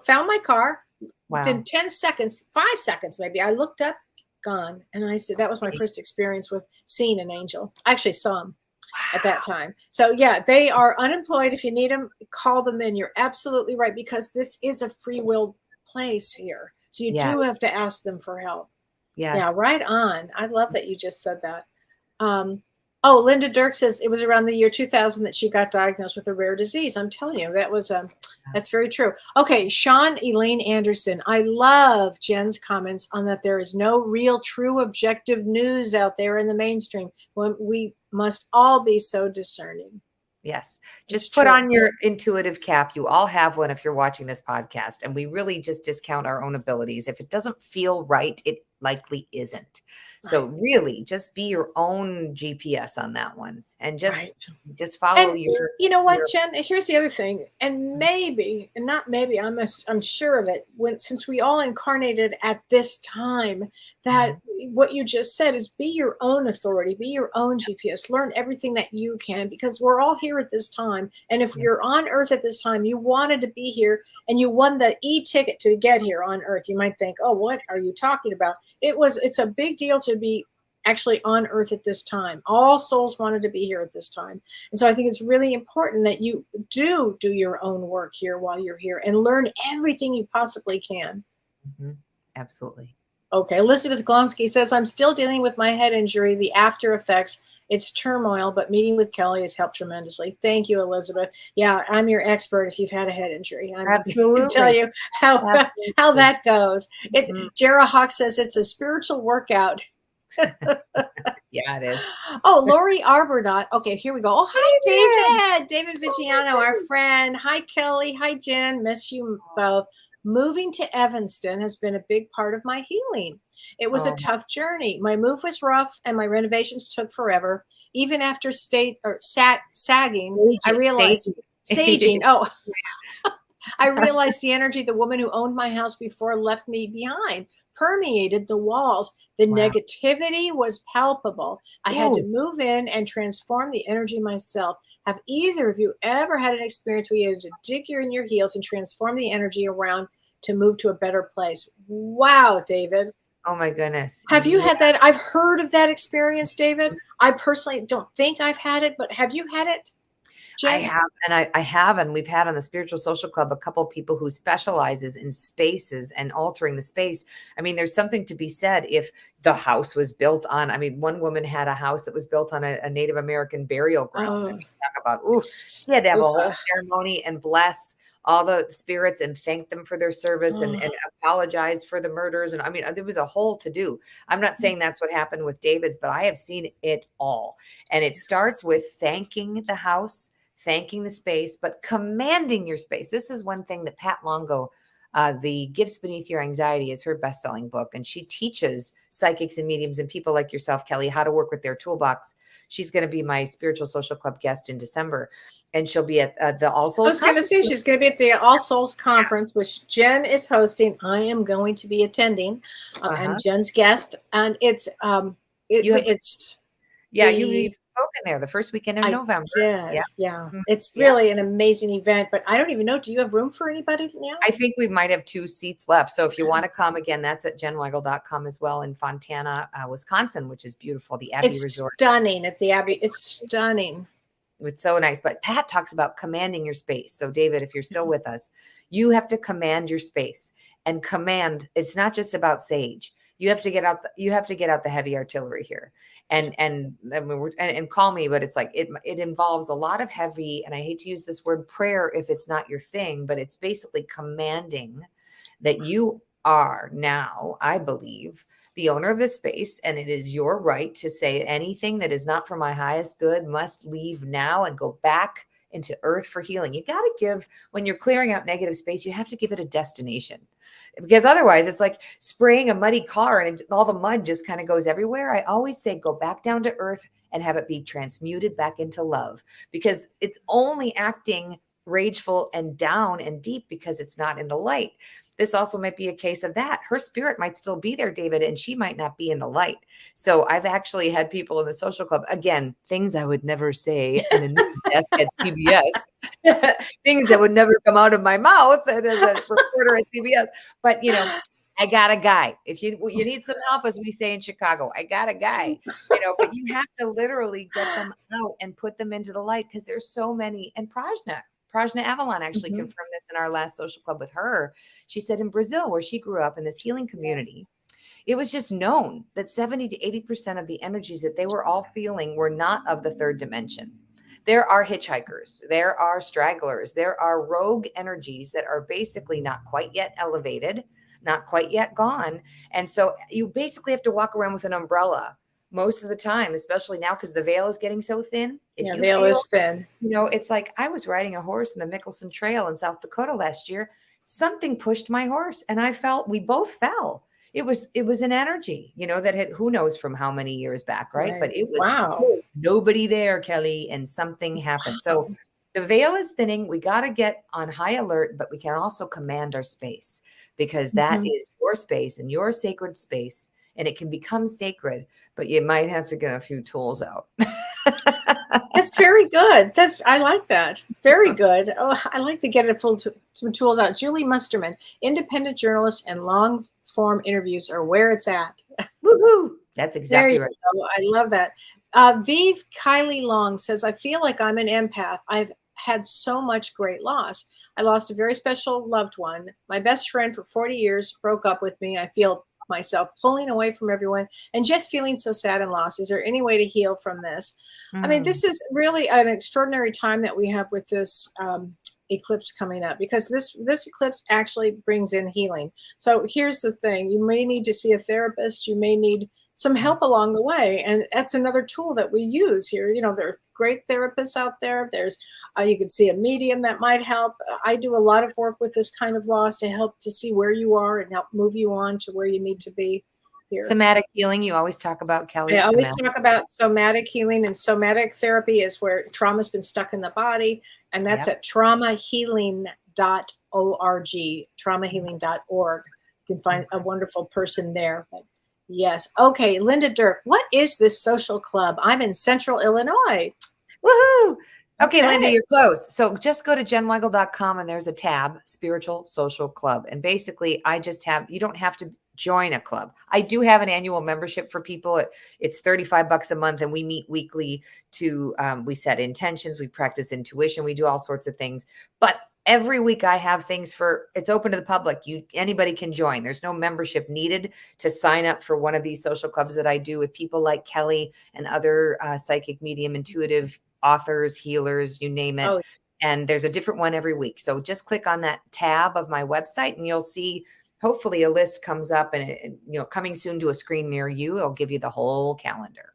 found my car. Within 10 seconds, 5 seconds maybe, I looked up, gone. And I said, that was my first experience with seeing an angel. I actually saw him at that time. So yeah, they are unemployed. If you need them, call them in. You're absolutely right, because this is a free will place here. So you do have to ask them for help. Yes. Yeah, right on. I love that you just said that. Linda Dirk says it was around the year 2000 that she got diagnosed with a rare disease. I'm telling you, that's very true. Okay, Sean Elaine Anderson. I love Jen's comments on that there is no real, true, objective news out there in the mainstream. When we must all be so discerning. Yes. Just put on your intuitive cap. You all have one if you're watching this podcast. And we really just discount our own abilities. If it doesn't feel right, it likely isn't. So really just be your own GPS on that one and Right. just follow And your, you know what, your, Jen? Here's the other thing, and maybe, and not maybe, I'm sure of it. Since we all incarnated at this time, that what you just said is be your own authority, be your own GPS, learn everything that you can, because we're all here at this time. And if yeah. you're on Earth at this time, you wanted to be here, and you won the e-ticket to get here on Earth. You might think, oh, what are you talking about? It's a big deal to be actually on Earth at this time. All souls wanted to be here at this time. And so I think it's really important that you do your own work here while you're here and learn everything you possibly can. Absolutely. Okay. Elizabeth Glomsky says, I'm still dealing with my head injury, the after effects. It's turmoil, but meeting with Kellee has helped tremendously. Thank you, Elizabeth. Yeah, I'm your expert if you've had a head injury. I can tell you how that goes. Jara Hawk says it's a spiritual workout. Yeah, it is. Oh, Lori Arbordot. Okay, here we go. Oh, hi, David. David Vigiano, our friend. Hi, Kellee. Hi, Jen. Miss you both. Moving to Evanston has been a big part of my healing. It was a tough journey. My move was rough and my renovations took forever. Even after sagging, I realized saging. Oh, I realized the energy the woman who owned my house before left me behind permeated the walls. The negativity was palpable. I had to move in and transform the energy myself. Have either of you ever had an experience where you had to dig in your heels and transform the energy around to move to a better place? Wow, David. Oh my goodness. Have you had that? I've heard of that experience, David. I personally don't think I've had it, but have you had it? Jen? I have, and we've had on the Spiritual Social Club a couple of people who specializes in spaces and altering the space. I mean, there's something to be said if the house was built on. I mean, one woman had a house that was built on a Native American burial ground. I mean, talk about she had to have a whole ceremony and bless all the spirits and thank them for their service and apologize for the murders. And I mean, there was a whole to do. I'm not saying that's what happened with David's, but I have seen it all. And it starts with thanking the house, thanking the space, but commanding your space. This is one thing that Pat Longo, The Gifts Beneath Your Anxiety is her best-selling book. And she teaches psychics and mediums and people like yourself, Kellee, how to work with their toolbox. She's going to be my Spiritual Social Club guest in December. And she'll be at the All Souls. I was going to say she's going to be at the All Souls Conference, which Jen is hosting. I am going to be attending. I'm Jen's guest. And it's you've spoken there the first weekend in November. Yeah. It's really an amazing event, but I don't even know. Do you have room for anybody now? I think we might have 2 seats left. So if you want to come again, that's at jenweigel.com as well in Fontana, Wisconsin, which is beautiful. The Abbey Resort. Stunning at the Abbey. It's stunning. It's so nice. But Pat talks about commanding your space. So David, if you're still with us, you have to command your space, and command. It's not just about sage. You have to get out. You have to get out the heavy artillery here, and call me. But it's like it involves a lot of heavy. And I hate to use this word prayer if it's not your thing, but it's basically commanding that you are now, I believe, the owner of the space, and it is your right to say anything that is not for my highest good must leave now and go back into earth for healing. You got to give, when you're clearing out negative space, you have to give it a destination, because otherwise it's like spraying a muddy car and all the mud just kind of goes everywhere. I always say, go back down to earth and have it be transmuted back into love, because it's only acting rageful and down and deep because it's not in the light. This also might be a case of that. Her spirit might still be there, David, and she might not be in the light. So I've actually had people in the social club, again, things I would never say in the news desk at CBS, things that would never come out of my mouth and as a reporter at CBS. But, I got a guy. If you need some help, as we say in Chicago, I got a guy, but you have to literally get them out and put them into the light, because there's so many. And Prajna Avalon actually confirmed this in our last social club with her. She said in Brazil, where she grew up in this healing community, it was just known that 70 to 80% of the energies that they were all feeling were not of the third dimension. There are hitchhikers, there are stragglers, there are rogue energies that are basically not quite yet elevated, not quite yet gone. And so you basically have to walk around with an umbrella most of the time, especially now because the veil is getting so thin. The veil is thin. It's like I was riding a horse in the Mickelson Trail in South Dakota last year. Something pushed my horse and we both fell. it was an energy, that had, who knows from how many years back, right? But it was, Wow. there was nobody there, Kellee, and something happened. So the veil is thinning. We got to get on high alert, but we can also command our space, because that is your space and your sacred space, and it can become sacred, but you might have to get a few tools out. That's very good. I like that. Very good. Oh, I like to get some tools out. Julie Musterman, independent journalists and long form interviews are where it's at. Woohoo! That's exactly right. Go. I love that. Vive Kylie Long says, I feel like I'm an empath. I've had so much great loss. I lost a very special loved one. My best friend for 40 years broke up with me. I feel myself pulling away from everyone and just feeling so sad and lost. Is there any way to heal from this? I mean, this is really an extraordinary time that we have with this eclipse coming up, because this eclipse actually brings in healing. So here's the thing. You may need to see a therapist. You may need some help along the way. And that's another tool that we use here. There are great therapists out there. There's, you can see a medium that might help. I do a lot of work with this kind of loss to help to see where you are and help move you on to where you need to be here. Somatic healing, you always talk about, Kellee. I always talk about somatic healing, and somatic therapy is where trauma's been stuck in the body. And that's at traumahealing.org, traumahealing.org. You can find a wonderful person there. But yes. Okay. Linda Dirk, what is this social club? I'm in Central Illinois. Woohoo! Okay, Linda, you're close. So just go to jenweigel.com and there's a tab, Spiritual Social Club. And basically, you don't have to join a club. I do have an annual membership for people. It's $35 a month, and we meet weekly to, we set intentions, we practice intuition, we do all sorts of things. But every week I have things it's open to the public. Anybody can join. There's no membership needed to sign up for one of these social clubs that I do with people like Kellee and other psychic, medium, intuitive authors, healers, you name it. And there's a different one every week. So just click on that tab of my website and you'll see, hopefully a list comes up, and coming soon to a screen near you. It'll give you the whole calendar.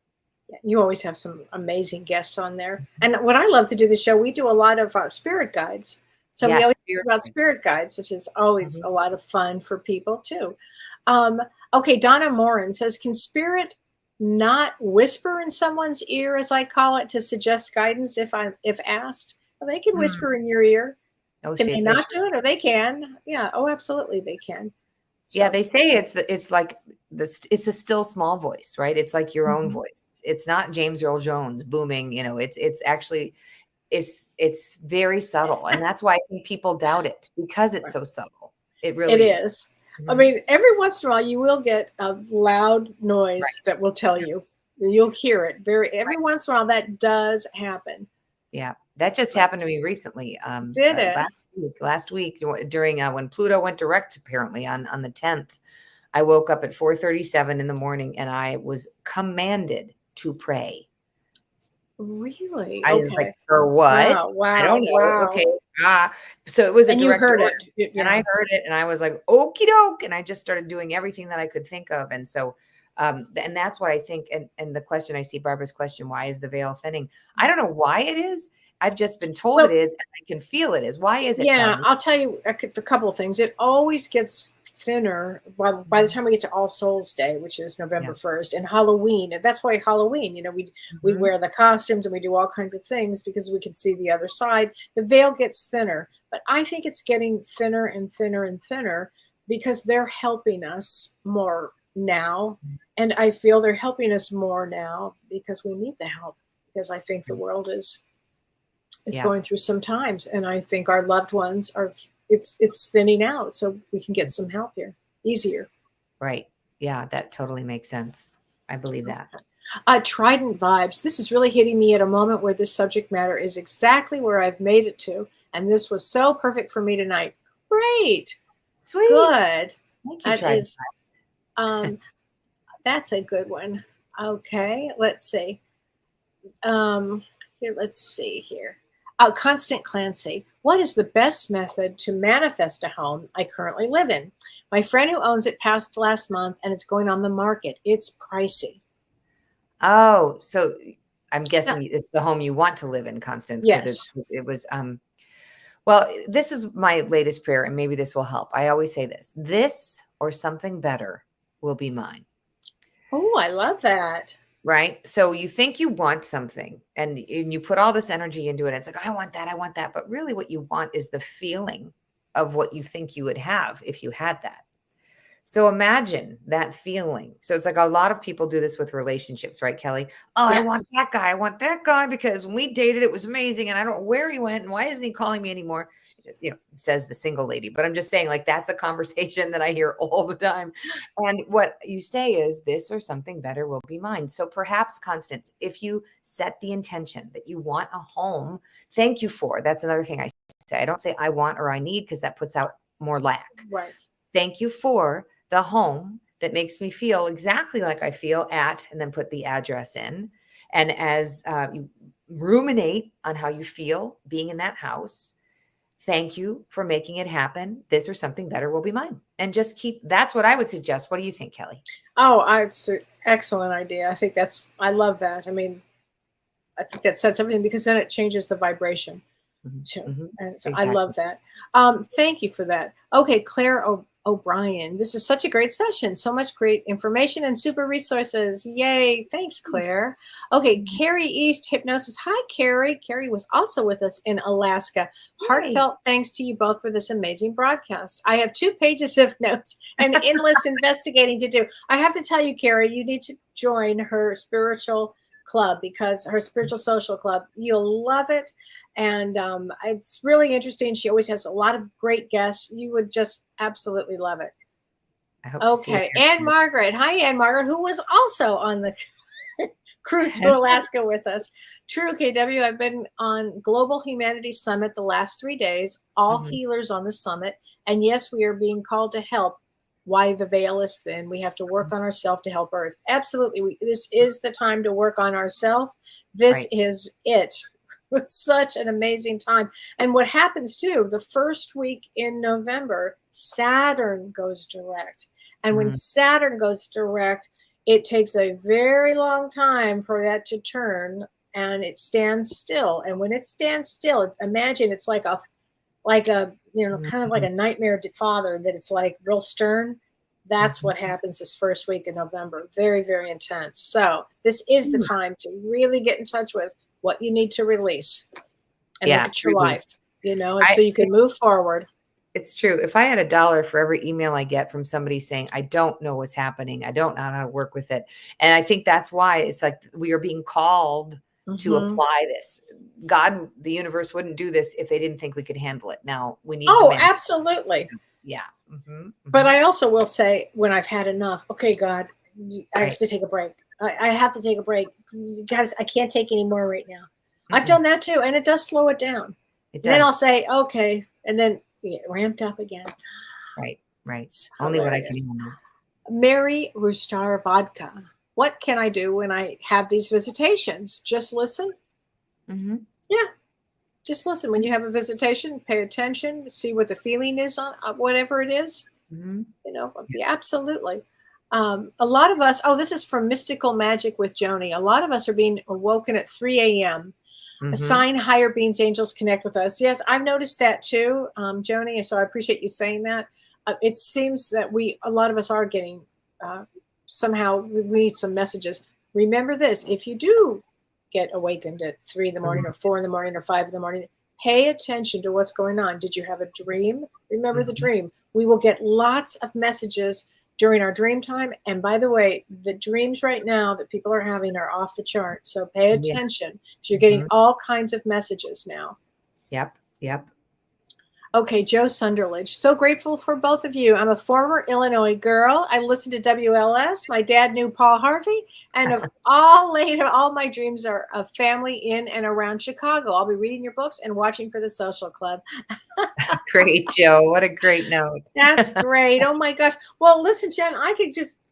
You always have some amazing guests on there. And what I love to do the show, we do a lot of spirit guides. So we always talk about spirit guides, which is always a lot of fun for people too. Okay, Donna Morin says, can spirit not whisper in someone's ear, as I call it, to suggest guidance if asked? Well, they can whisper in your ear. Can they not do it, or they can? Yeah. Oh, absolutely, they can. So. Yeah, they say it's like this. It's a still small voice, right? It's like your own voice. It's not James Earl Jones booming. It's actually it's very subtle, and that's why I think people doubt it, because it's so subtle. It really is. I mean, every once in a while you will get a loud noise that will tell you. You'll hear it every once in a while. That does happen. Yeah, that just happened to me recently. Did it? Last week during when Pluto went direct, apparently on the 10th, I woke up at 4:37 in the morning and I was commanded to pray. Really? I was like, for what? Wow. I don't know. Wow. Okay. So it was a direct order, and I heard it, and I was like, okie doke. And I just started doing everything that I could think of. And so, and that's what I think. And the question I see, Barbara's question, why is the veil thinning? I don't know why it is. I've just been told it is, and I can feel it is. Why is it? Yeah, Kellee? I'll tell you a couple of things. It always gets thinner by the time we get to All Souls Day, which is November 1st, and Halloween. And that's why Halloween, we wear the costumes and we do all kinds of things because we can see the other side. The veil gets thinner, but I think it's getting thinner and thinner and thinner because they're helping us more now. And I feel they're helping us more now because we need the help, because I think the world is going through some times, and I think our loved ones are it's thinning out, so we can get some help here easier. Right. Yeah, that totally makes sense. I believe that. Trident vibes. This is really hitting me at a moment where this subject matter is exactly where I've made it to, and this was so perfect for me tonight. Great. Sweet. Good. Thank you, Trident vibes. That's a good one. Okay, let's see. Let's see here. Constant Clancy. What is the best method to manifest a home I currently live in? My friend who owns it passed last month and it's going on the market. It's pricey. Oh, so I'm guessing it's the home you want to live in, Constance. Yes. It was, well, this is my latest prayer, and maybe this will help. I always say this or something better will be mine. Oh, I love that. Right. So you think you want something and you put all this energy into it. It's like, I want that. I want that. But really what you want is the feeling of what you think you would have if you had that. So imagine that feeling. So it's like a lot of people do this with relationships, right, Kellee? Oh, I Yeah. want that guy. I want that guy because when we dated, it was amazing. And I don't know where he went and why isn't he calling me anymore? You know, it says the single lady, but I'm just saying like that's a conversation that I hear all the time. And what you say is this or something better will be mine. So perhaps, Constance, if you set the intention that you want a home, thank you for, that's another thing I say. I don't say I want or I need because that puts out more lack. Right. Thank you for the home that makes me feel exactly like I feel at, and then put the address in. And as you ruminate on how you feel being in that house, thank you for making it happen. This or something better will be mine. And just keep, that's what I would suggest. What do you think, Kellee? Oh, it's an excellent idea. I think I love that. I mean, I think that says everything because then it changes the vibration too. And so I Exactly. love that. Thank you for that. Okay, Claire O'Brien. This is such a great session. So much great information and super resources. Yay. Thanks, Claire. Okay, Carrie East Hypnosis. Hi, Carrie. Carrie was also with us in Alaska. Heartfelt thanks to you both for this amazing broadcast. I have 2 pages of notes and endless investigating to do. I have to tell you, Carrie, you need to join her spiritual club because her spiritual social club, you'll love it. And it's really interesting. She always has a lot of great guests. You would just absolutely love it. I hope to see you Okay. there. Anne Margaret. Hi, Anne Margaret, who was also on the cruise to Alaska with us. True, KW. I've been on Global Humanity Summit the last 3 days, all healers on the summit. And yes, we are being called to help. Why the veil is thin. We have to work on ourselves to help Earth. Absolutely. This is the time to work on ourselves. This is it. It's such an amazing time. And what happens too, the first week in November, Saturn goes direct. And when Saturn goes direct, it takes a very long time for that to turn and it stands still. And when it stands still, imagine it's like a kind of like a nightmare father that it's like real stern. That's what happens this first week in November. Very, very intense. So this is the time to really get in touch with what you need to release and look at your life, and so you can move forward. It's true. If I had $1 for every email I get from somebody saying, I don't know what's happening, I don't know how to work with it. And I think that's why it's like we are being called to apply this. God, the universe wouldn't do this if they didn't think we could handle it. Now we need. Oh, absolutely. Yeah. But I also will say when I've had enough, okay, God, I have to take a break. I have to take a break. Guys, I can't take any more right now. I've done that too. And it does slow it down. It does. And then I'll say, okay. And then we get ramped up again. Right. Only what I can handle. Mary Rustar Vodka. What can I do when I have these visitations? Just listen. Yeah. Just listen. When you have a visitation, pay attention, see what the feeling is on whatever it is. Yeah, absolutely. A lot of us, this is from Mystical Magic with Joni. A lot of us are being awoken at 3 a.m. Assign higher beings, angels connect with us. Yes, I've noticed that too, Joni. So I appreciate you saying that. It seems that a lot of us are getting, somehow we need some messages. Remember this, if you do get awakened at 3 in the morning or 4 in the morning or 5 in the morning, pay attention to what's going on. Did you have a dream? Remember the dream. We will get lots of messages during our dream time. And by the way, the dreams right now that people are having are off the chart. So pay attention. So you're getting all kinds of messages now. Yep. Okay, Joe Sunderledge. So grateful for both of you. I'm a former Illinois girl. I listened to WLS. My dad knew Paul Harvey. And of all my dreams are of family in and around Chicago. I'll be reading your books and watching for the social club. Great, Joe. What a great note. That's great. Oh my gosh. Well, listen, Jen,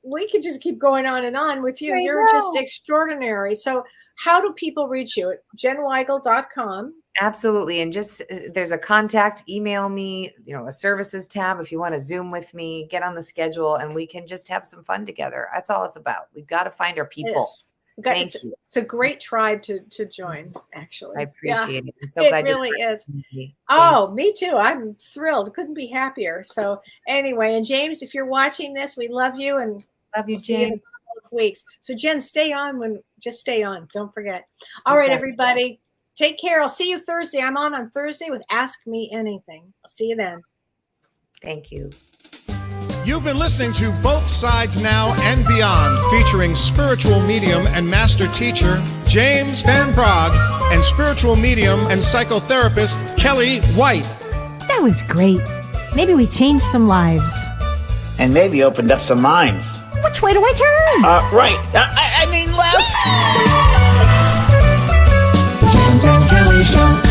we could just keep going on with you. You're just extraordinary. So how do people reach you? At jenweigel.com. Absolutely. And just there's a contact, email me, a services tab. If you want to Zoom with me, get on the schedule and we can just have some fun together. That's all it's about. We've got to find our people. Thank you. It's a great tribe to join, actually. I appreciate it. I'm so it glad really is. Me too. I'm thrilled. Couldn't be happier. So anyway, and James, if you're watching this, we love you and Love you, We'll see you in a James. couple of weeks. So Jen, stay on just stay on. Don't forget. All right, Okay. everybody. Take care. I'll see you Thursday. I'm on Thursday with Ask Me Anything. I'll see you then. Thank you. You've been listening to Both Sides Now and Beyond, featuring spiritual medium and master teacher James Van Praagh and spiritual medium and psychotherapist Kellee White. That was great. Maybe we changed some lives. And maybe opened up some minds. Which way do I turn? Right. I mean left. The James and Kelly Show.